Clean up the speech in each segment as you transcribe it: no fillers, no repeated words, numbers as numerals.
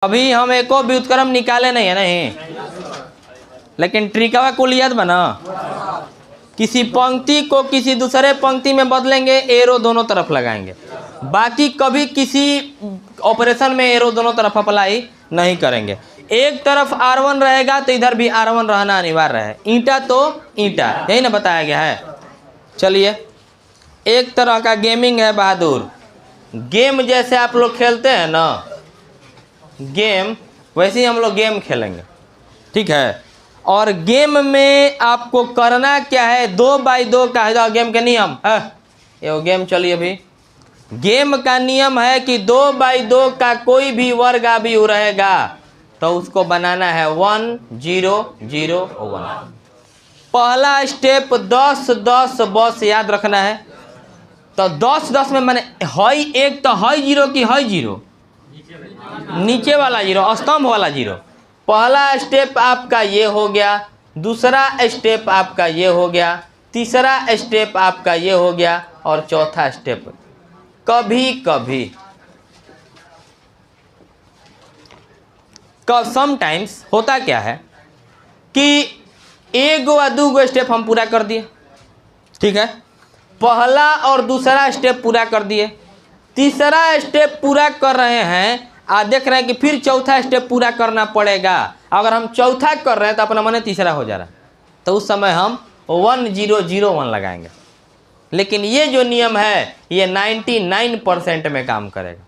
अभी हम एको व्युत्क्रम निकाले नहीं है नहीं, लेकिन ट्रिकवा कुल याद बना। किसी पंक्ति को किसी दूसरे पंक्ति में बदलेंगे, एरो दोनों तरफ लगाएंगे। बाकी कभी किसी ऑपरेशन में एरो दोनों तरफ अप्लाई नहीं करेंगे। एक तरफ R1 रहेगा तो इधर भी R1 रहना अनिवार्य है। ईंटा तो ईंटा, यही ना बताया गया है। चलिए, एक तरह का गेमिंग है बहादुर। गेम जैसे आप लोग खेलते हैं ना गेम, वैसे ही हम लोग गेम खेलेंगे, ठीक है। और गेम में आपको करना क्या है, 2x2 का है गेम के नियम है। ये गेम चलिए, अभी गेम का नियम है कि 2x2 का कोई भी वर्ग अभी रहेगा तो उसको बनाना है 1 0 0 1। पहला स्टेप 10 10 बस याद रखना है। तो 10 10 में मैंने हई एक तो हई जीरो की हई जीरो, नीचे वाला जीरो, स्तंभ वाला जीरो। पहला स्टेप आपका ये हो गया, दूसरा स्टेप आपका ये हो गया, तीसरा स्टेप आपका ये हो गया, और चौथा स्टेप कभी कभी समटाइम्स होता क्या है कि एगो या दूगो स्टेप हम पूरा कर दिए, ठीक है। पहला और दूसरा स्टेप पूरा कर दिए, तीसरा स्टेप पूरा कर रहे हैं, देख रहे हैं कि फिर चौथा स्टेप पूरा करना पड़ेगा। अगर हम चौथा कर रहे हैं तो अपना मन तीसरा हो जा रहा है, तो उस समय हम 1 0 0 1 लगाएंगे। लेकिन ये जो नियम है ये 99% में काम करेगा,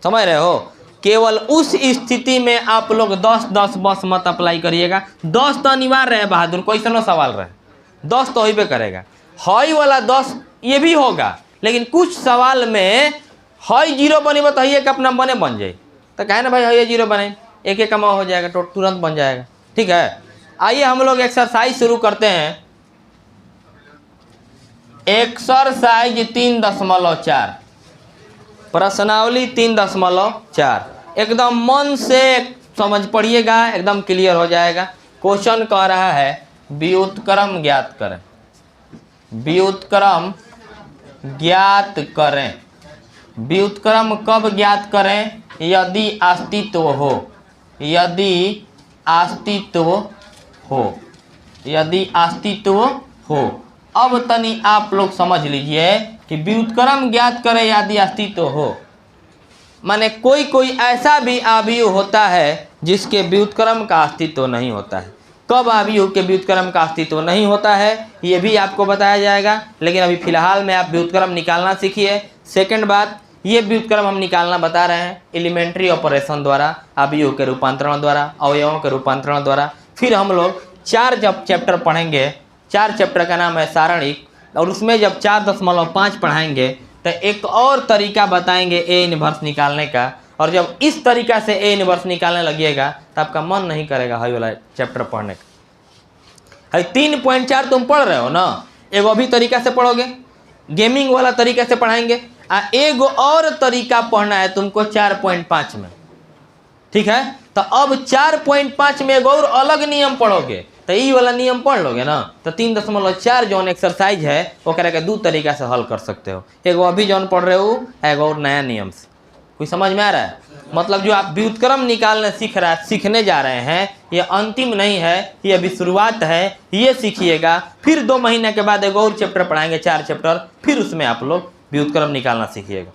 समझ रहे हो। केवल उस स्थिति में आप लोग 10 10 बस मत अप्लाई करिएगा। 10 तो अनिवार्य है बहादुर, कोई सा सवाल रहे, 10 तो होइबे करेगा। हई वाला 10 ये भी होगा, लेकिन कुछ सवाल में हई जीरो बने बताइए कि अपना बने बन जाए, तो कहे ना भाई हई जीरो बने, एक एक कमा हो जाएगा तो तुरंत बन जाएगा, ठीक है। आइए हम लोग एक्सरसाइज शुरू करते हैं। एक्सरसाइज 3.4, प्रश्नावली 3.4। एकदम मन से समझ पढ़िएगा, एकदम क्लियर हो जाएगा। क्वेश्चन कह रहा है व्युत्क्रम ज्ञात करें। व्युत्क्रम ज्ञात करें। व्युत्क्रम कब ज्ञात करें? यदि अस्तित्व हो, यदि अस्तित्व हो, यदि अस्तित्व हो। अब तनी आप लोग समझ लीजिए कि व्युत्क्रम ज्ञात करें यदि अस्तित्व हो, माने कोई कोई ऐसा भी अवयव होता है जिसके व्युत्क्रम का अस्तित्व नहीं होता है। कब अवयव के व्युत्क्रम का अस्तित्व नहीं होता है ये भी आपको बताया जाएगा, लेकिन अभी फिलहाल में आप व्युत्क्रम निकालना सीखिए। सेकंड बात, ये व्युत्क्रम हम निकालना बता रहे हैं एलिमेंट्री ऑपरेशन द्वारा, अवयव के रूपांतरण द्वारा, अवयवों के रूपांतरण द्वारा। फिर हम लोग 4 जब चैप्टर पढ़ेंगे, 4 चैप्टर का नाम है सारणिक, और उसमें जब 4.5 पढ़ाएंगे तो एक और तरीका बताएंगे ए इनवर्स निकालने का। और जब इस तरीका से ए इनवर्स निकालने लगिएगा तो आपका मन नहीं करेगा हाई वाला चैप्टर पढ़ने का। 3.4 तुम पढ़ रहे हो ना, एगो अभी तरीका से पढ़ोगे, गेमिंग वाला तरीका से पढ़ाएंगे, एगो और तरीका पढ़ना है तुमको 4.5 में, ठीक है। तो अब 4.5 में एगो और अलग नियम पढ़ोगे, तो ये वाला नियम पढ़ लोगे ना, तो 3.4 जौन एक्सरसाइज है वो कह के 2 तरीका से हल कर सकते हो। एगो अभी जौन पढ़ रहे हो, एगो और नया नियम से। कोई समझ में आ रहा है? मतलब जो आप व्युत्क्रम निकालने सीखने जा रहे हैं, ये अंतिम नहीं है, ये अभी शुरुआत है। ये सीखिएगा, फिर 2 महीने के बाद एगो और चैप्टर पढ़ाएंगे, 4 चैप्टर, फिर उसमें आप लोग व्युत्क्रम निकालना सीखिएगा।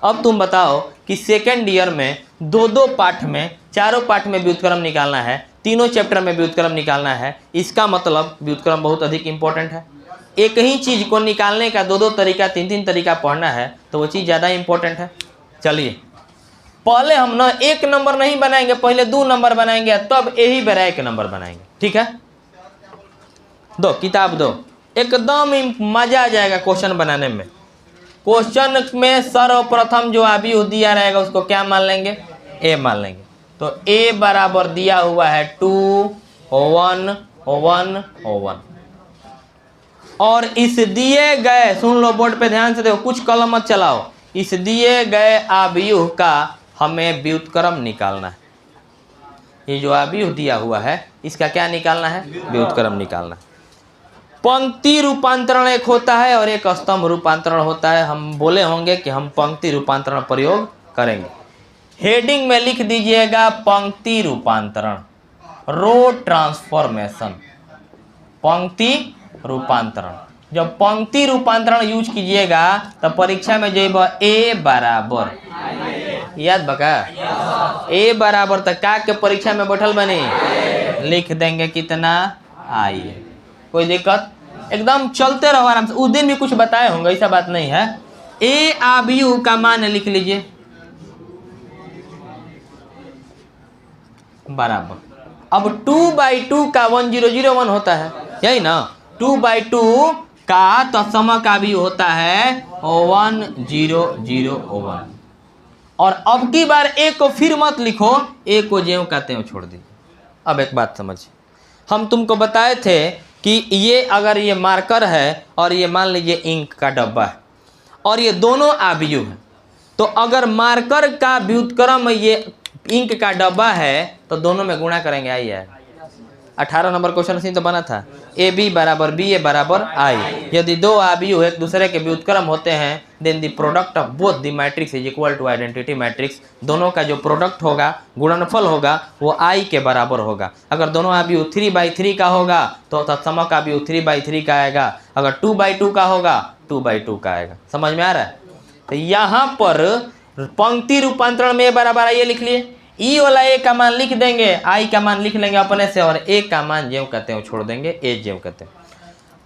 अब तुम बताओ कि सेकेंड ईयर में 2 पाठ में, 4 पाठ में व्युत्क्रम निकालना है, 3 चैप्टर में व्युत्क्रम निकालना है। इसका मतलब व्युत्क्रम बहुत अधिक इंपॉर्टेंट है। एक ही चीज़ को निकालने का 2 तरीका, 3 तरीका पढ़ना है तो वो चीज़ ज़्यादा इंपॉर्टेंट है। चलिए, पहले हम ना 1 नंबर नहीं बनाएंगे, पहले 2 नंबर बनाएंगे, तब यही बेरा 1 नंबर बनाएंगे, ठीक है। दो किताब दो, एकदम मजा आ जाएगा क्वेश्चन बनाने में। क्वेश्चन में सर्वप्रथम जो अवयव दिया रहेगा उसको क्या मान लेंगे? ए मान लेंगे। तो ए बराबर दिया हुआ है 2 1 1 1। और इस दिए गए, सुन लो बोर्ड पे ध्यान से देखो, कुछ कलम मत चलाओ। इस दिए गए अवयव का हमें व्युत्क्रम निकालना है। ये जो अवयव दिया हुआ है इसका क्या निकालना है? व्युत्क्रम निकालना है। पंक्ति रूपांतरण एक होता है और एक स्तंभ रूपांतरण होता है। हम बोले होंगे कि हम पंक्ति रूपांतरण प्रयोग करेंगे। हेडिंग में लिख दीजिएगा पंक्ति रूपांतरण, रो ट्रांसफॉर्मेशन, पंक्ति रूपांतरण। जब पंक्ति रूपांतरण यूज कीजिएगा तो परीक्षा में जब ए बराबर, याद बका ए बराबर तक का के परीक्षा में बैठल बनी लिख देंगे कितना आई। कोई दिक्कत, एकदम चलते रहो आराम से। उस दिन भी कुछ बताए होंगे, ऐसा बात नहीं है। ए आब यू का मान लिख लीजिए बराबर, अब 2/2 का 1001 होता है, यही ना। 2/2 का तत्समक आबी होता है 1001। और अब की बार ए को फिर मत लिखो, ए को ज्यों का त्यों छोड़ दीजिए। अब एक बात समझिए, हम तुमको बताए थे कि ये अगर ये मार्कर है और ये मान लीजिए इंक का डब्बा है और ये दोनों आबियु है, तो अगर मार्कर का व्युत्क्रम ये इंक का डब्बा है तो दोनों में गुणा करेंगे, आई है। 18 नंबर क्वेश्चन से तो बना था ए बी बराबर बी ए बराबर आई। यदि दो आबियु एक दूसरे के व्युत्क्रम होते हैं then the product of both the matrix is equal to identity matrix. दोनों का जो प्रोडक्ट होगा, गुणनफल होगा, वो आई के बराबर होगा। अगर दोनों आबियु 3/3 का होगा तो तत्समक आबियु 3/3 का आएगा। अगर 2/2 का होगा 2/2 का आएगा। समझ में आ रहा है? तो यहाँ पर पंक्ति रूपांतरण में बराबर आई लिख लिए, ई वाला ए का मान लिख देंगे, आई का मान लिख लेंगे अपने से, और ए का मान ज्यों कहते हैं छोड़ देंगे, ए ज्यों कहते हैं।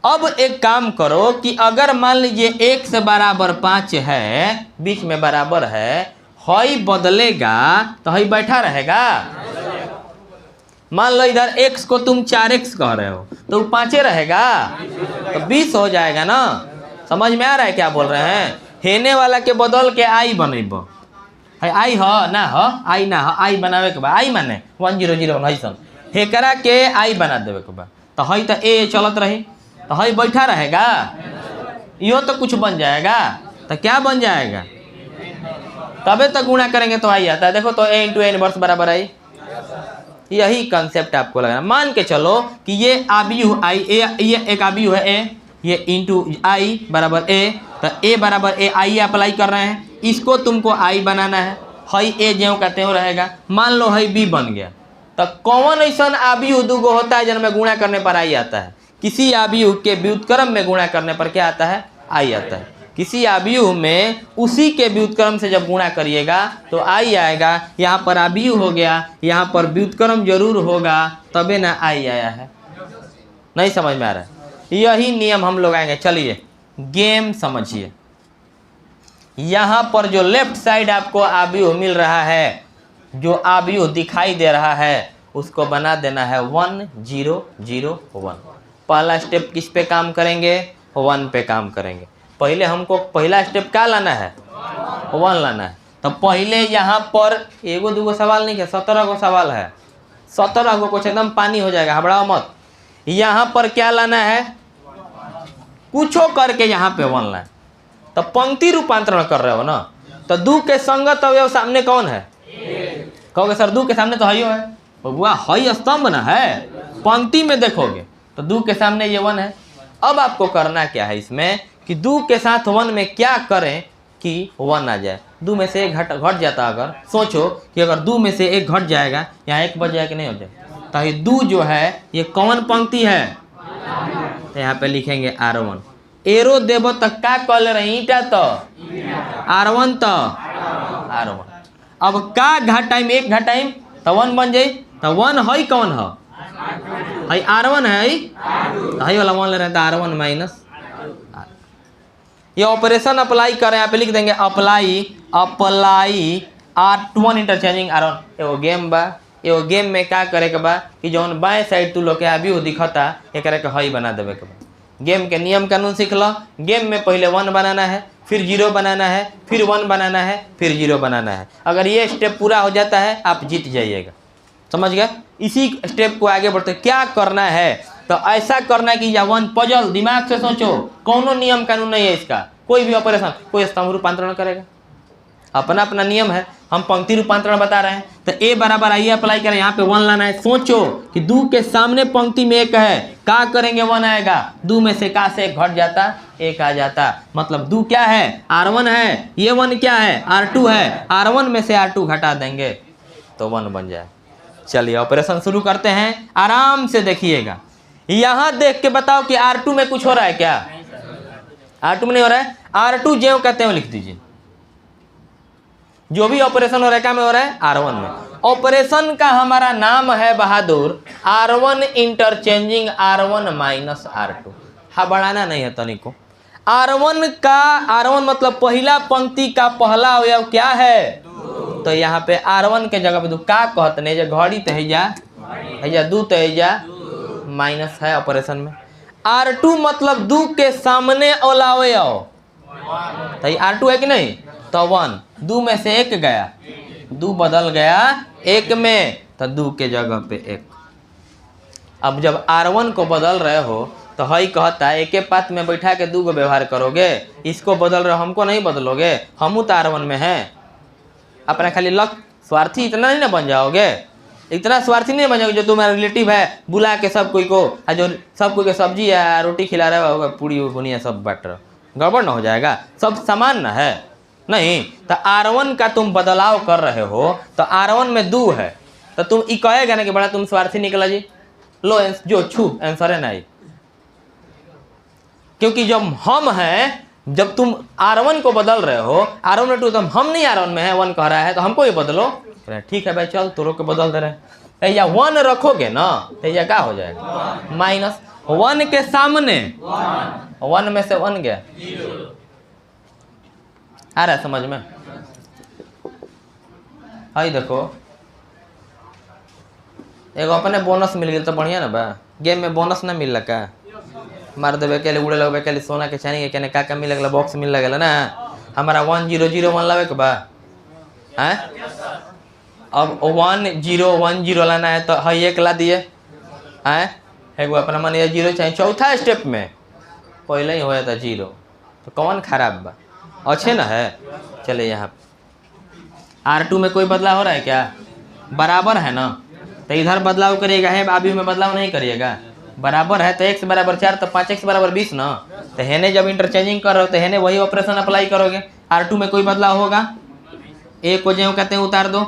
अब एक काम करो कि अगर मान लीजिए 1 से बराबर 5 है, बीच में बराबर है, हई बदलेगा तो हई बैठा रहेगा। मान लो इधर x को तुम 4x कह रहे हो तो वो 5 रहेगा, तो 20 हो जाएगा ना। समझ में आ रहा है क्या बोल रहे हैं? हेने वाला के बदल के आई बनेबो, आई ह ना ह, आई ना ह, आई बनावे के बा, आई माने 1001 ऐसा हेकरा के आई बना देवे के बा, तो हई तो ए चलत रही, तो हई बैठा रहेगा, यो तो कुछ बन जाएगा। तो क्या बन जाएगा? तबे तो गुणा करेंगे तो आई आता है। देखो तो ए इंटू ए इनवर्स बराबर आई। यही कंसेप्ट आपको लगाना। मान के चलो कि ये आबियु आई, ये एक आबियु है ए, ये इंटू आई बराबर ए, तो ए बराबर ए आई अप्लाई कर रहे हैं, इसको तुमको आई बनाना है। हई ए ज्यों का त्यों रहेगा। मान लो हई बी बन गया, तो कौन ऐसा आबियु दूगो होता है जिनमें गुणा करने पर आई आता है? किसी आबियु के व्युत्क्रम में गुणा करने पर क्या आता है? आई आता है। किसी आबियु में उसी के व्युत्क्रम से जब गुणा करिएगा तो आई आएगा। यहाँ पर आबियु हो गया, यहाँ पर व्युत्क्रम जरूर होगा, तबे ना आई आया है। नहीं समझ में आ रहा है? यही नियम हम लोग आएंगे। चलिए गेम समझिए। यहाँ पर जो लेफ्ट साइड आपको आबियु मिल रहा है, जो आबियु दिखाई दे रहा है, उसको बना देना है 1001। पहला स्टेप किस पे काम करेंगे? 1 पे काम करेंगे। पहले हमको पहला स्टेप क्या लाना है? 1 लाना है। तो पहले यहाँ पर एगो दूगो सवाल नहीं है, 17 गो सवाल है। 17 गो कुछ एकदम पानी हो जाएगा, घबराओ मत। यहाँ पर क्या लाना है? कुछो करके यहाँ पे 1 लाए। तो पंक्ति रूपांतरण कर रहे हो ना, तो दू के संगत अवयव सामने कौन है? कहोगे सर दू के सामने तो हई है। बबुआ हई स्तंभ ना है, पंक्ति में देखोगे तो दू के सामने ये 1 है। अब आपको करना क्या है इसमें कि दू के साथ 1 में क्या करें कि 1 आ जाए। दू में से एक घट जाता, अगर सोचो कि अगर दू में से एक घट जाएगा, यहाँ 1 बच जाएगा कि नहीं हो जाए, तो ये दू जो है ये कौन पंक्ति है? तो यहाँ पे लिखेंगे R1। एरो देव तक का कल रही ईटा तो R1 तो R1। अब का घटाइम, एक घटाइम तो 1 बन जाई। तो 1 हई कौन है? हई R1 है, हई वाला 1 ले रहे हैं तो R1 माइनस। ये ऑपरेशन अप्लाई करें, यहाँ पे लिख देंगे अप्लाई R1 इंटरचेंजिंग R1। एगो गेम बा, एगो गेम में क्या करे के बा कि जौन बाएं साइड तू लोग के आबियु दिखता एक के हई बना देवे के बा। गेम के नियम कानून सीख लो। गेम में पहले 1 बनाना है, फिर 0 बनाना है, फिर 1 बनाना है, फिर 0 बनाना है। अगर ये स्टेप पूरा हो जाता है आप जीत जाइएगा। समझ गए? इसी स्टेप को आगे बढ़ते क्या करना है, तो ऐसा करना कि या 1 पजल दिमाग से सोचो, कोनो नियम कानून नहीं है इसका। कोई भी ऑपरेशन, कोई स्तंभ रूपांतरण करेगा, अपना अपना नियम है। हम पंक्ति रूपांतरण बता रहे हैं, तो ए बराबर आइए अप्लाई करें, यहाँ पे 1 लाना है। सोचो कि 2 के सामने पंक्ति में 1 है, का करेंगे 1 आएगा, 2 में से का से 1 घट जाता, 1 आ जाता, मतलब 2 क्या है, R1 है, ये 1 क्या है, R2 है, R1 में से R2 घटा देंगे तो 1 बन जाए। चलिए ऑपरेशन शुरू करते हैं, आराम से देखिएगा। यहाँ देख के बताओ कि R2 में कुछ हो रहा है क्या, R2 में नहीं हो रहा है, R2 ज्यों कहते हैं लिख दीजिए। जो भी ऑपरेशन हो रहा है क्या में हो रहा है, R1 में। ऑपरेशन का हमारा नाम है बहादुर R1 interchanging R1 minus R2। हाँ बढ़ाना नहीं है तनिको। R1 मतलब पहला पंक्ति का पहला अवयव क्या है, तो यहाँ पे R1 के जगह पे 2 का कहते नहीं, जो घड़ी तो है 2 तो है माइनस है ऑपरेशन में। R2 मतलब 2 के सामने वाला अवयव, तो R2 है कि नहीं, तो 1, 2 में से 1 गया, 2 बदल गया 1 में, तो 2 के जगह पे 1। अब जब R1 को बदल रहे हो तो हई कहता है एक पात में बैठा के 2 को व्यवहार करोगे, इसको बदल रहे हो, हमको नहीं बदलोगे, हम तो R1 में हैं। अपना खाली लक स्वार्थी इतना नहीं ना बन जाओगे, इतना स्वार्थी नहीं बन जाओगे जो तुम्हारा रिलेटिव है बुला के सब कोई को, जो सब कोई के सब्जी है रोटी खिला रहा होगा, पूरी बुनिया सब बांट रहे, गड़बड़ ना हो जाएगा, सब समान ना है नहीं। तो R1 का तुम बदलाव कर रहे हो, तो R1 में 2 है, तो तुम ये कहेगा ना कि बड़ा तुम स्वार्थी निकला जी, लो जो छू आंसर है नहीं, क्योंकि जब हम हैं, जब तुम R1 को बदल रहे हो, R1 में 2, तो हम नहीं R1 में है, 1 कह रहा है तो हमको ही बदलो। ठीक है भाई चल तोरो के बदल दे रहे, या 1 रखोगे ना तो यह क्या हो जाएगा, माइनस 1 के सामने 1 में से 1 गया, आ रहा है समझ में। हाई देखो एगो अपने बोनस मिल गया तो बढ़िया ना बा, गेम में बोनस ना मिल का, मार देवे के लिए उड़े लगबे के लिए सोना के चानी के का का मिल लगला, बॉक्स मिल लगला ना, हमारा 1001 लावे के बा हैं, अब 1010 लाना है तो हई 1 ला दिए हैं, एगो अपना मन 0 चाहिए, चौथा स्टेप में पहले ही हो जाता 0, तो कौन खराब बा, अच्छे ना है। चले यहाँ R2 में कोई बदलाव हो रहा है क्या, बराबर है ना, तो इधर बदलाव करिएगा है, अभी में बदलाव नहीं करिएगा, बराबर है तो x बराबर 4 तो 5x बराबर 20 ना, तो हेने जब इंटरचेंजिंग कर रहे हो तो हेने वही ऑपरेशन अप्लाई करोगे। R2 में कोई बदलाव होगा, a को जो कहते हैं उतार दो।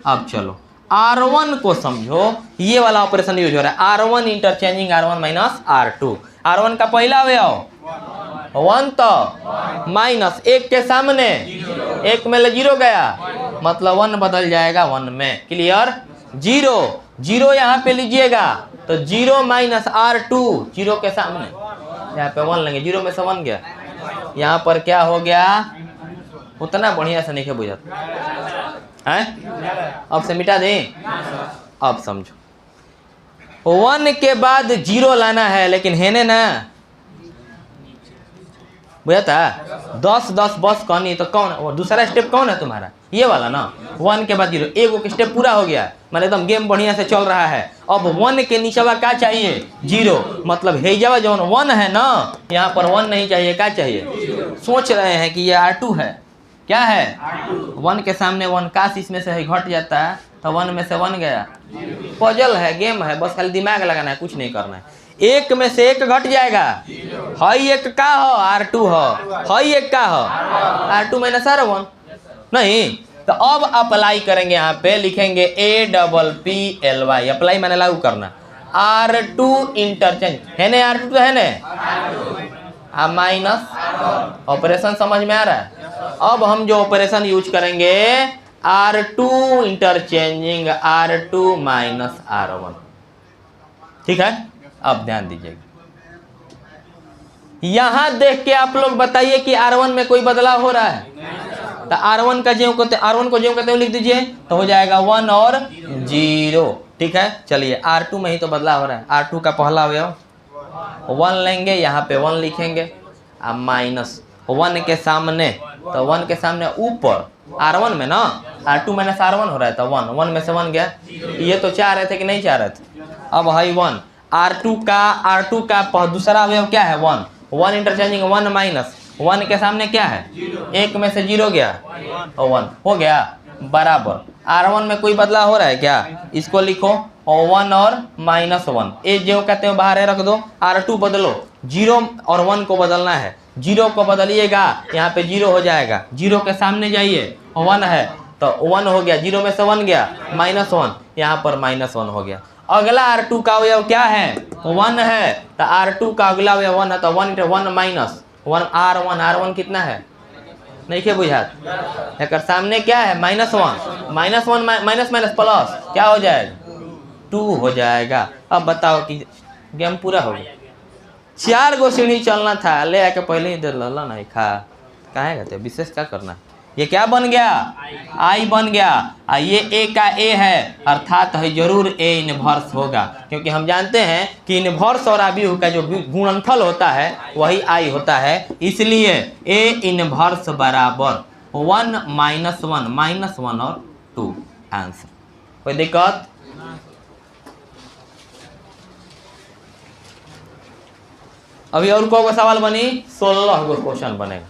अब चलो R1 को समझो, ये वाला ऑपरेशन यूज हो रहा है, R1 interchanging R1 minus R2। R1 का पहला अवयव 1 तो माइनस 1 के सामने 1 में 0 गया, मतलब 1 बदल जाएगा 1 में, क्लियर। 0 यहाँ पे लीजिएगा तो 0 माइनस R2, 0 के सामने यहाँ पे 1 लेंगे, 0 में से 1 गया, यहाँ पर क्या हो गया, उतना बढ़िया से नहीं बुझाता है, अब से मिटा दें। अब समझो 1 के बाद 0 लाना है, लेकिन है ना बुझाता, 10 बस कहनी तो कौन, वो दूसरा स्टेप कौन है तुम्हारा, ये वाला ना, 1 के बाद 0, एक स्टेप पूरा हो गया, मतलब एकदम गेम बढ़िया से चल रहा है। अब 1 के नीचेवा क्या चाहिए, 0, मतलब हे जावा जो 1 है ना, यहाँ पर 1 नहीं चाहिए, क्या चाहिए, सोच रहे हैं कि ये R2 है, क्या है 1 के सामने 1, काश इसमें से घट जाता है तो 1 में से 1 गया, पजल है, गेम है, बस खाली दिमाग लगाना है, कुछ नहीं करना है। 1 में से 1 घट जाएगा, हई 1 का हो R2 हो, हई 1 का हो R2 माइनस R1 नहीं, तो अब अप्लाई करेंगे, यहाँ पे लिखेंगे APPLY, अप्लाई मैंने लागू करना, R2 इंटरचेंज है ने, R2 तो है ने, माइनस ऑपरेशन समझ में आ रहा है। अब हम जो ऑपरेशन यूज करेंगे R2 interchanging R2 minus R1, ठीक है। अब ध्यान दीजिएगा, यहां देख के आप लोग बताइए कि R1 में कोई बदलाव हो रहा है, तो R1 का ज्यों कहते, R1 को ज्यों कहते हैं लिख दीजिए, तो हो जाएगा 1 और 0, ठीक है। चलिए R2 में ही तो बदलाव हो रहा है, R2 का पहला अवयव 1 लेंगे, यहाँ पे 1 लिखेंगे, अब माइनस 1 के सामने, तो 1 के सामने ऊपर R1 में ना, R2 माइनस R1 हो रहा है, तो 1 में से 1 गया, ये तो चाह रहे थे कि नहीं चाह रहे थे, अब है 1। R2 का दूसरा अवयव क्या है, 1 इंटरचेंजिंग 1 माइनस 1 के सामने क्या है, 1 में से 0 गया और 1 हो गया, बराबर R1 में कोई बदलाव हो रहा है क्या? इसको लिखो और 1 और -1, ये जो कहते हो बाहर है रख दो। R2 बदलो, 0 और 1 को बदलना है, 0 को बदलिएगा यहाँ पे 0 हो जाएगा, 0 के सामने जाइए 1 है तो 1 हो गया, 0 में से 1 गया -1, यहाँ पर -1 हो गया। अगला R2 का अवयव क्या है? 1 है, तो R2 का अगला अवयव 1 है, तो 1 × 1 -1 R1 कितना है? नहीं क्या बुझात? एक सामने क्या है? -1 माइनस प्लस क्या हो जाएगा? 2 हो जाएगा। अब बताओ कि गेम पूरा हो गया। 4 गो सीढ़ी चलना था, ले आके पहले ही दे ला नहीं खा कहे कहते विशेष क्या करना। ये क्या बन गया? आई बन गया। ये ए का ए है अर्थात है जरूर ए इनवर्स होगा, क्योंकि हम जानते हैं कि इनवर्स और अवयव का जो गुणनफल होता है वही आई होता है, इसलिए ए इनवर्स बराबर 1 -1 और 2 आंसर। कोई दिक्कत? अभी और को सवाल बनी? 16 गो क्वेश्चन बनेगा।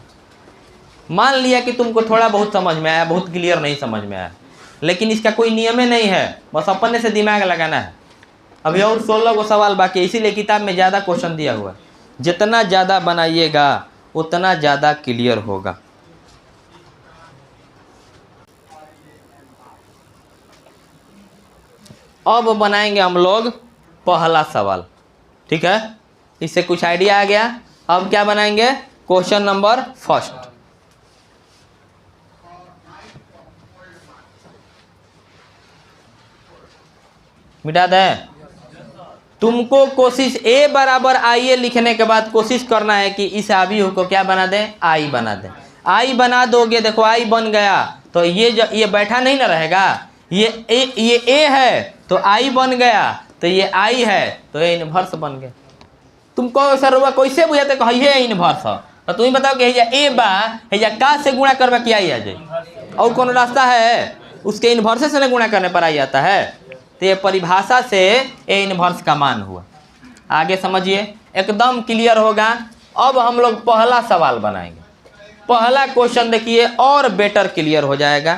मान लिया कि तुमको थोड़ा बहुत समझ में आया, बहुत क्लियर नहीं समझ में आया, लेकिन इसका कोई नियम ही नहीं है, बस अपने से दिमाग लगाना है। अभी और 16 गो सवाल बाकी है, इसीलिए किताब में ज़्यादा क्वेश्चन दिया हुआ है। जितना ज़्यादा बनाइएगा उतना ज़्यादा क्लियर होगा। अब बनाएंगे हम लोग पहला सवाल, ठीक है? इससे कुछ आइडिया आ गया। अब क्या बनाएंगे? Question number first. मिटा दें? तुमको कोशिश ए बराबर आई ए लिखने के बाद कोशिश करना है कि इस अवयव को क्या बना दें? आई बना दें। आई बना दोगे, देखो आई बन गया तो ये बैठा नहीं ना रहेगा। ये ए है तो आई बन गया, तो ये आई है तो ये इनवर्स बन गया। तुमको सर हुआ कैसे बुझाते कहिए इनवर्स है, तो तुम बताओ कि ए बा या का से गुणा करवा क्या आ जाए? और कौन रास्ता है? उसके इनवर्स से गुणा करने पर आई जाता है। तो ये परिभाषा से ए इनवर्स का मान हुआ। आगे समझिए, एकदम क्लियर होगा। अब हम लोग पहला सवाल बनाएंगे। पहला क्वेश्चन देखिए और बेटर क्लियर हो जाएगा।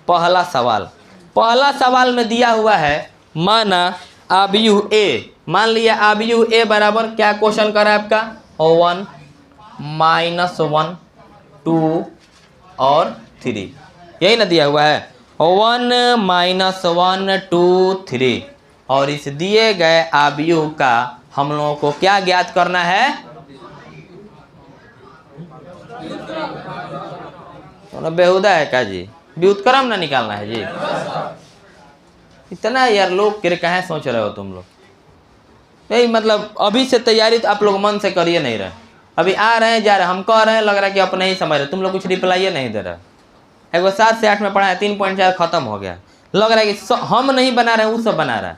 पहला सवाल में दिया हुआ है, माना अवयव ए, मान लिया अवयव ए बराबर क्या क्वेश्चन करा है आपका? 1 -1 2 और 3, यही ना दिया हुआ है। 1 -1 2 3, और इस दिए गए अवयव का हम लोगों को क्या ज्ञात करना है? तो बेहुदा है क्या जी? व्युत्क्रम ना निकालना है जी। इतना यार लोग के कहाँ सोच रहे हो तुम लोग? नहीं मतलब अभी से तैयारी तो आप लोग मन से करिए नहीं रहे। अभी आ रहे हैं जा रहे हैं, हम कह रहे हैं, लग रहा है कि अपने ही समझ रहे, तुम लोग कुछ रिप्लाई नहीं दे रहे। एगो 7 से 8 में पढ़ा है, 3.4 खत्म हो गया। लग रहा है कि हम नहीं बना रहे हैं, वो सब बना रहा है।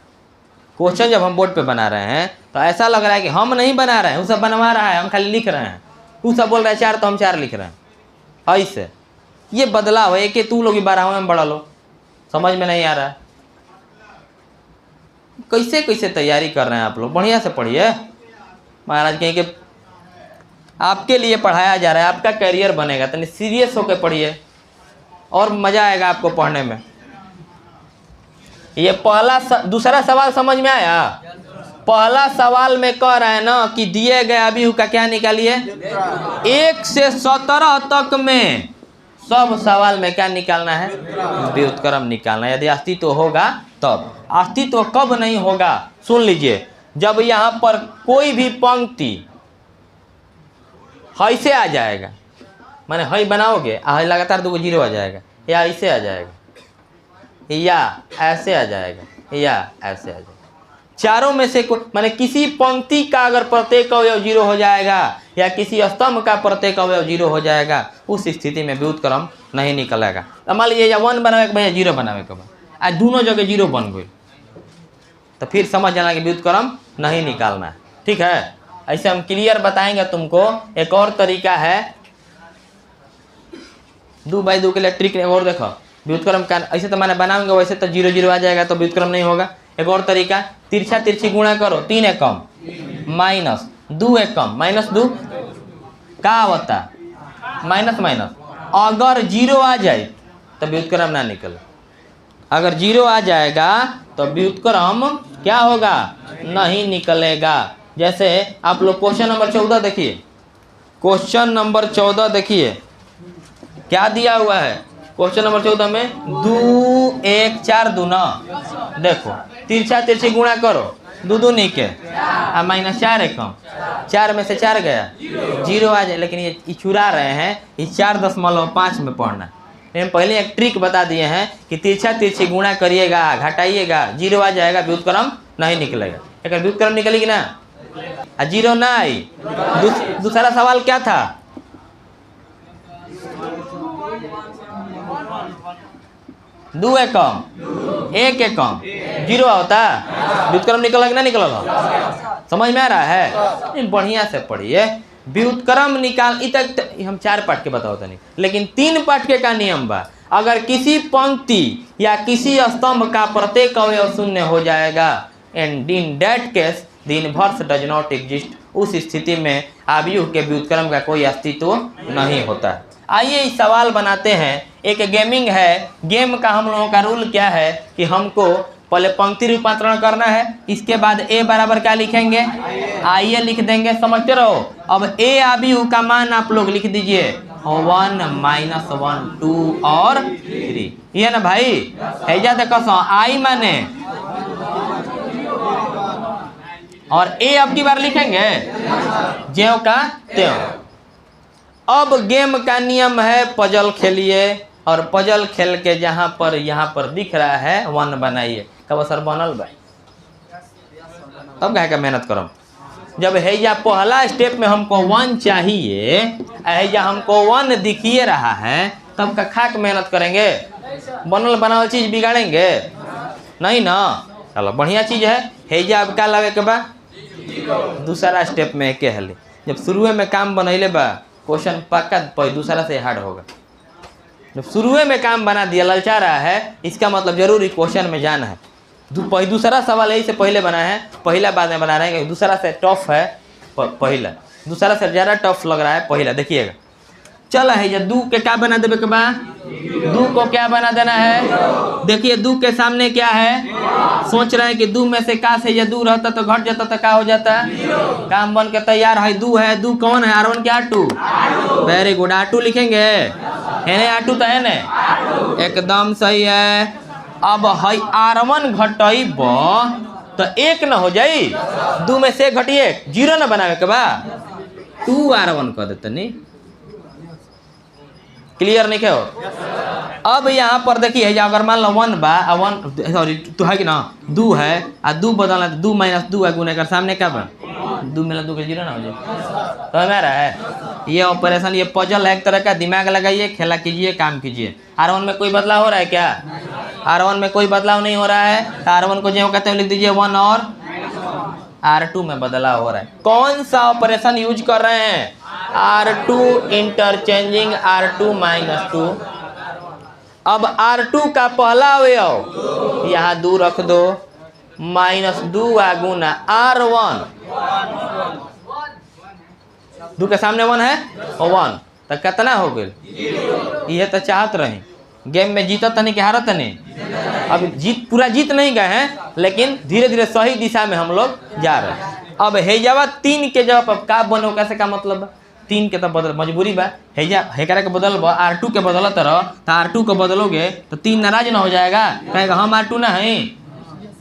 क्वेश्चन जब हम बोर्ड पे बना रहे हैं तो ऐसा लग रहा है कि हम नहीं बना रहे हैं, वो सब बनवा रहा है, हम खाली लिख रहे हैं। वो सब बोल रहा है 4 तो हम 4 लिख रहे हैं। ऐसे ये बदलाव है कि तू लोग 12वें में बढ़ा लो, समझ में नहीं आ रहा है। कैसे कैसे तैयारी कर रहे हैं आप लोग? बढ़िया से पढ़िए महाराज, कहीं के आपके लिए पढ़ाया जा रहा है, आपका करियर बनेगा, तो सीरियस होकर पढ़िए और मज़ा आएगा आपको पढ़ने में। ये दूसरा सवाल समझ में आया? पहला सवाल में कह रहा है ना कि दिए गए अवयव का क्या निकालिए? 1 से 17 तक में सब सवाल में क्या निकालना है? व्युत्क्रम निकालना है। यदि अस्तित्व होगा तब। अस्तित्व कब नहीं होगा? सुन लीजिए, जब यहाँ पर कोई भी पंक्ति हई से आ जाएगा, माने हई बनाओगे लगातार 2 जीरो आ जाएगा, या ऐसे आ जाएगा, या ऐसे आ जाएगा, या ऐसे आ जाएगा। चारों में से कोई, माने किसी पंक्ति का अगर प्रत्येक अवयव 0 हो जाएगा या किसी स्तंभ का प्रत्येक अवयव 0 हो जाएगा, उस स्थिति में व्युत्क्रम नहीं निकलेगा। मान लीजिए या 1 बनावे के बाद 0 बनावे के बाद आज दोनों जगह 0 बन गई, तो फिर समझ जाना कि व्युत्क्रम नहीं निकालना है। ठीक है, ऐसे हम क्लियर बताएंगे तुमको। एक और तरीका है 2/2 के लिए ट्रिक और देखो, व्युत्क्रम का ऐसे तो मैंने बनाऊंगा, वैसे तो 0 0 आ जाएगा तो व्युत्क्रम नहीं होगा। एक और तरीका, तिरछा तिरछी गुणा करो, 3 एकम माइनस 2 एकम माइनस 2 का होता माइनस माइनस, अगर 0 आ जाए तो व्युत्क्रम ना निकले। अगर 0 आ जाएगा तो व्युत्क्रम क्या होगा, नहीं निकलेगा। जैसे आप लोग क्वेश्चन नंबर 14 देखिए, क्वेश्चन नंबर 14 देखिए क्या दिया हुआ है। क्वेश्चन नंबर 14 में 2 1 4 दूना, देखो तिरछा तिरछी गुणा करो, 2 दूनी के -4 है कम, 4 में से 4 गया 0 आ जाए। लेकिन ये चुरा रहे हैं, ये 4.5 में पढ़ना। हम पहले एक ट्रिक बता दिए हैं कि तिरछा तिरछी गुणा करिएगा, घटाइएगा, 0 आ जाएगा, व्युत्क्रम नहीं निकलेगा। अगर व्युत्क्रम निकलेगी ना, 0 ना आई। दूसरा सवाल क्या था, दो है कम, 1 है कम, 0 होता, व्युत्क्रम निकलेगा ना निकलेगा, समझ में आ रहा है। बढ़िया से पढ़िए, व्युत्क्रम निकाल तक हम 4 पाठ के बताओ नहीं, लेकिन 3 पाठ के का नियम बा। अगर किसी पंक्ति या किसी स्तंभ का प्रत्येक अवयव शून्य हो जाएगा, and in that case the inverse does not exist, उस स्थिति में अवयव के व्युत्क्रम का कोई अस्तित्व नहीं होता। आइए इस सवाल बनाते हैं। एक गेमिंग है, गेम का हम लोगों का रूल क्या है कि हमको पहले पंक्ति रूपांतरण करना है, इसके बाद a बराबर क्या लिखेंगे, आइए लिख देंगे, समझते रहो। अब a अवयव का मान आप लोग लिख दीजिए 1 -1 2 और 3, ये ना भाई। हैजा देखो आई माने और a अब की बार लिखेंगे ज्यों का त्यों। अब गेम का नियम है पजल खेलिए, और पजल खेल के जहाँ पर यहाँ पर दिख रहा है 1 बनाइए। कब सर बनल बा, तब कहे का मेहनत करम। जब हैजा पहला स्टेप में हमको 1 चाहिए, हैजा हमको 1 दिखिए रहा है, तब का खाक मेहनत करेंगे, बनल बनावल चीज़ बिगाड़ेंगे नहीं ना। चलो बढ़िया चीज़ है। हैजा अब क्या लगे के बा, दूसरा स्टेप में के हले, जब शुरू में काम बनैले बा क्वेश्चन पक्का दूसरा से हार्ड होगा। जब शुरू में काम बना दिया, ललचा रहा है, इसका मतलब जरूर क्वेश्चन में जाना है। दूसरा सवाल यही से पहले बना है, पहला बाद में बना रहे हैं, दूसरा से टफ है पहला, दूसरा से ज़्यादा टफ लग रहा है पहला। देखिएगा चल है जब 2 के क्या बना देवे के बाद, 2 को क्या बना देना है। देखिए 2 के सामने क्या है, सोच रहे हैं कि 2 में से का से ये 2 रहता तो घट जाता तो क्या हो जाता, काम बन के तैयार है। 2 है, 2 कौन है, R1 क्या R2, वेरी गुड, R2 लिखेंगे, है ना R2 तो है ना, एकदम सही है। अब है R1 घटब तो 1 न हो जाई, 2 में से घटिए 0 न बनावे के बाद 2 R1 कर देते नहीं। क्लियर नहीं हो। अब यहाँ पर देखिए अगर मान लो 1 बा 1 सॉरी तो है कि ना 2 है, 2 बदलना 2 - 2 है, गुने कर सामने क्या बा 2 मिला 2 के 0 ना हो जाए, तो मेरा है ये ऑपरेशन, ये पजल है एक तरह का। दिमाग लगाइए, खेला कीजिए, काम कीजिए। R1 में कोई बदलाव हो रहा है क्या, R1 में कोई बदलाव नहीं हो रहा है, तो R1 को जो कहते हैं लिख दीजिए 1, और R2 में बदलाव हो रहा है। कौन सा ऑपरेशन यूज कर रहे हैं, R2 इंटरचेंजिंग R2 - 2। अब R2 का पहला अवयव यहाँ 2 रख दो, -2 गुना R1, 2 के सामने 1 है, 1 तो कितना हो गए। ये तो चाहत रही गेम में जीता तनी के हारत नहीं, अब पूरा जीत नहीं गए हैं, लेकिन धीरे धीरे सही दिशा में हम लोग जा रहे हैं। अब हैजावा 3 के जब अब का बनो, कैसे का मतलब 3 के तो बदल मजबूरी बा, हैजा हेकरा के बदल R2 के बदलत रह, तो R2 को बदलोगे तो 3 नाराज ना हो जाएगा, कहेगा हम R2 ना है,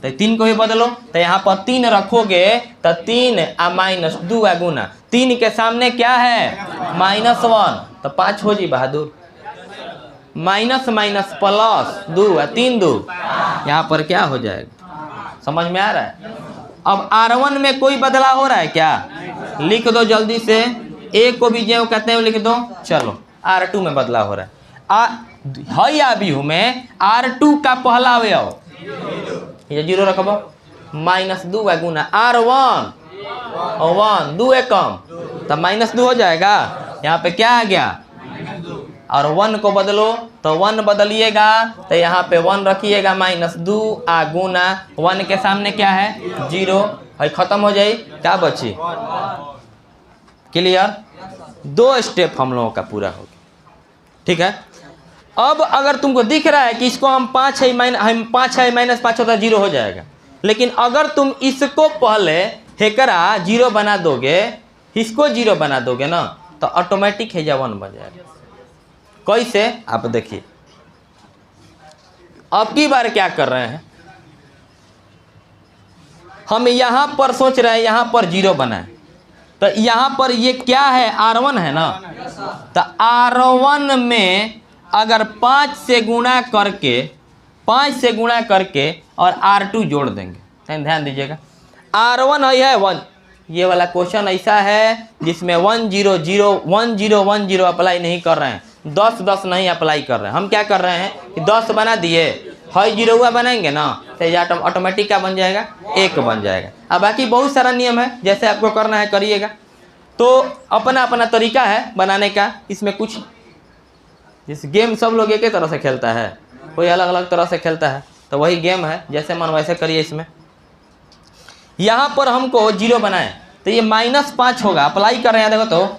तो 3 को ही बदलो। तो यहाँ पर 3 रखोगे तो 3 -2 गुना 3 के सामने क्या है -1, तो 5 हो जी बहादुर, माइनस माइनस प्लस 2 है, 3 2 यहाँ पर क्या हो जाएगा, समझ में आ रहा है। अब R1 में कोई बदलाव हो रहा है क्या, लिख दो जल्दी से, A को भी जो कहते हैं लिख दो। चलो R2 में बदलाव हो रहा है, अवयव में R2 का पहला अवयव ये 0 रखबो, -2 गुना R1, 1 2 कम तो -2 हो जाएगा। यहाँ पे क्या आ गया, और 1 को बदलो तो 1 बदलिएगा तो यहाँ पे 1 रखिएगा, -2 गुना 1 के सामने क्या है 0, है खत्म हो जाए, क्या बची। क्लियर, 2 स्टेप हम लोगों का पूरा हो गया, ठीक है। अब अगर तुमको दिख रहा है कि इसको हम 5 है माइनस 5 होता है 0 हो जाएगा, लेकिन अगर तुम इसको पहले हेकरा 0 बना दोगे, इसको 0 बना दोगे ना, तो ऑटोमेटिक है 1 बन जाएगा। कैसे आप देखिए। अब की बार क्या कर रहे हैं, हम यहाँ पर सोच रहे हैं यहाँ पर 0 बनाए, तो यहाँ पर ये क्या है R1 है ना, तो R1 में अगर 5 से गुणा करके और R2 जोड़ देंगे, ध्यान दीजिएगा। R1 है 1, ये वाला क्वेश्चन ऐसा है जिसमें 1 0 0 1 0 1 0 अप्लाई नहीं कर रहे हैं, 10 10 नहीं अप्लाई कर रहे हैं। हम क्या कर रहे हैं कि 10 बना दिए, है 0 हुआ बनाएंगे ना, तो ऑटोमेटिक क्या बन जाएगा 1 बन जाएगा। अब बाकी बहुत सारा नियम है, जैसे आपको करना है करिएगा। तो अपना अपना तरीका है बनाने का। इसमें कुछ जिस गेम सब लोग एक ही तरह से खेलता है, कोई अलग अलग तरह से खेलता है, तो वही गेम है, जैसे मन वैसे करिए। इसमें यहाँ पर हमको 0 बनाए, तो ये -5 होगा। अप्लाई कर रहे हैं, देखो तो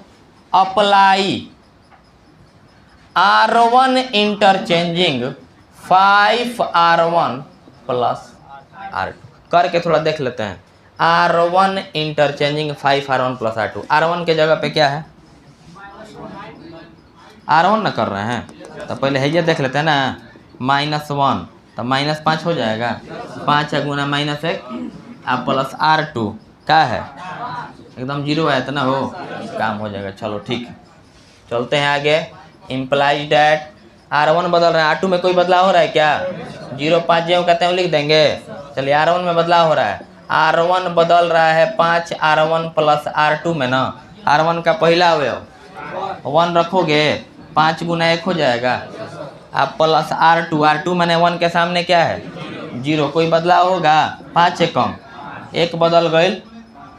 apply R1 interchanging 5R1 plus R2 करके थोड़ा देख लेते हैं। R1 interchanging 5R1 plus R2, R1 के जगह पे क्या है, R1 ना कर रहे हैं, तो पहले है ये देख लेते हैं ना, -1 तो -5 हो जाएगा, 5 गुना -1 आप प्लस R2 क्या है, एकदम 0 आया था ना, हो काम हो जाएगा। चलो ठीक है, चलते हैं आगे। इम्प्लाइज डैट R1 बदल रहा है, R2 में कोई बदलाव हो रहा है क्या, 0 5 जो कहते हैं लिख देंगे। चलिए R1 में बदलाव हो रहा है, R1 बदल रहा है 5 R1 प्लस R2 में ना। R1 का पहला अवयव 1 रखोगे, 5 गुना 1 हो जाएगा, आप प्लस R2 मैंने 1 के सामने क्या है 0, कोई बदलाव होगा, 5 से कम 1 बदल गई।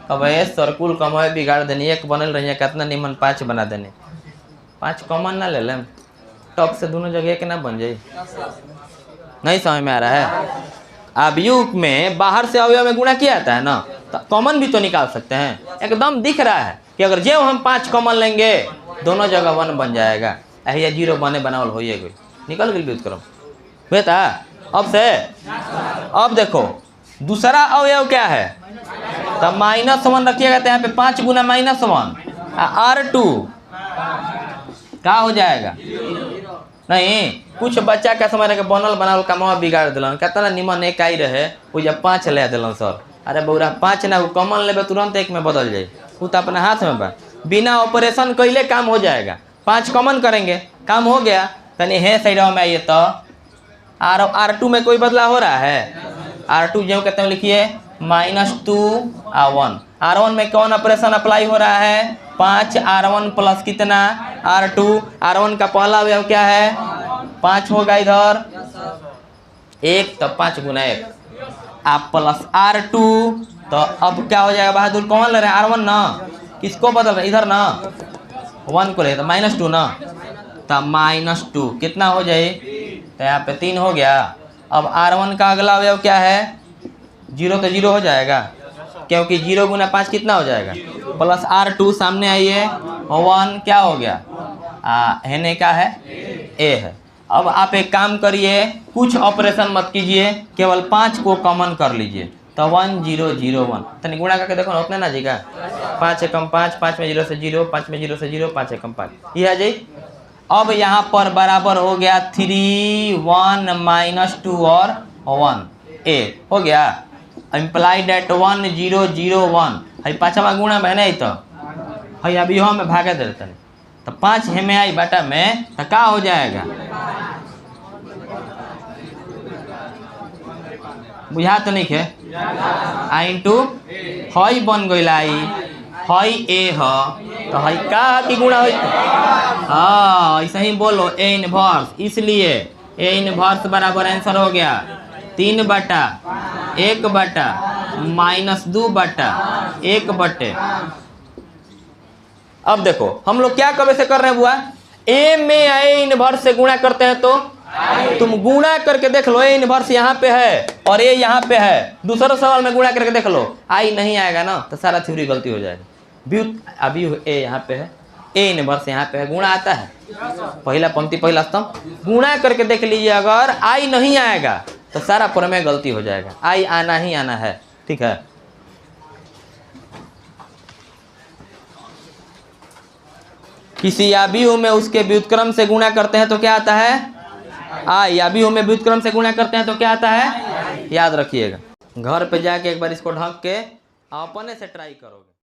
अब ये सर्कुल कम है, बिगाड़ देनी, 1 बनल रही है, कितना निमन 5 बना देने। 5 कॉमन ना ले लें, टॉप से दोनों जगह के ना बन जाए, नहीं समझ में आ रहा है। अवयव में बाहर से अवयव में गुणा किया जाता है ना, तो कॉमन भी तो निकाल सकते हैं। एकदम दिख रहा है कि अगर जो हम 5 कॉमन लेंगे, दोनों जगह 1 बन जाएगा। या 0 बने बनावल हो गई, निकल गई व्युत्क्रम बेटा। अब से अब देखो दूसरा अवयव क्या है, तो -1 रखिएगा, तो यहाँ पे 5 गुना -1 R2 क्या हो जाएगा, नहीं कुछ बच्चा का समझ रहे बनल बनावल कमा बिगाड़ दिलन, कितना निमन 1 आई रहे, वो जब 5 ले दिलन सर। अरे बौरा 5 ना, वो कॉमन लेबे तुरंत 1 में बदल जाए, वो तो अपने हाथ में बा, बिना ऑपरेशन कैले काम हो जाएगा। 5 कॉमन करेंगे, काम हो गया। तनी है साइड में आइए, तो R2 में कोई बदलाव हो रहा है, R2 जो कहते हैं लिखिए -2 R1। R1 में कौन ऑपरेशन अप्लाई हो रहा है, 5 R1 प्लस कितना R2। R1 का पहला अवयव क्या है 5 होगा, इधर 1, तो 5 गुना 1 आप प्लस R2। तो अब क्या हो जाएगा बहादुर, कौन ले रहे हैं R1 ना, किसको बदल रहे इधर ना, 1 को ले, तो -2 ना, तो -2 कितना हो जाए, तो यहाँ पे 3 हो गया। अब R1 का अगला अवयव क्या है, 0 तो 0 हो जाएगा, क्योंकि 0 गुना 5 कितना हो जाएगा, प्लस R2 सामने आइए, 1 क्या हो गया, है क्या है A है। अब आप एक काम करिए, कुछ ऑपरेशन मत कीजिए, केवल 5 को कॉमन कर लीजिए, तो 1 0 0 1 तनी गुणा करके देखो ना, उतने ना जीगा, 5 से कम 5, 5 में 0 से 0, 5 में 0 से 0, 5 से कम 5, ये आ जाए। अब यहाँ पर बराबर हो गया 3 1 -2 और 1 A हो गया। इम्प्लाइड एट 1 0 0 1 है, 5वां गुणा में नहीं, तो है अभी हम भागे देते हैं, तो 5 है में आई बेटा में, तो क्या हो जाएगा, बुझा तो नहीं है, I इंटू हई बन गई हई A है, तो हई का की गुणा हो, हाँ ऐसे ही बोलो A इनवर्स, इसलिए A इनवर्स बराबर आंसर हो गया 3 बटा 1 बटा -2 बटा 1 बटे। अब देखो हम लोग क्या कब से कर रहे हैं बुआ, A में A इनवर्स से गुणा करते हैं, तो तुम गुणा करके देख लो, A इनवर्स यहाँ पे है और A यहाँ पे है, दूसरा सवाल में गुणा करके देख लो, I नहीं आएगा ना, तो सारा थ्योरी गलती हो जाएगा। अभी A यहाँ पे है, ए इनवर्स यहाँ पे है, गुणा आता है, पहला पंक्ति पहला स्तंभ। गुणा करके देख लीजिए, अगर आई नहीं आएगा तो सारा प्रमेय गलती हो जाएगा, आई आना ही आना है, ठीक है। किसी अवयव में उसके व्युत्क्रम से गुणा करते हैं तो क्या आता है, आई। अवयव में व्युत्क्रम से गुणा करते हैं तो क्या आता है, याद रखिएगा। घर पे जाके एक बार इसको ढक के अपने से ट्राई करोगे।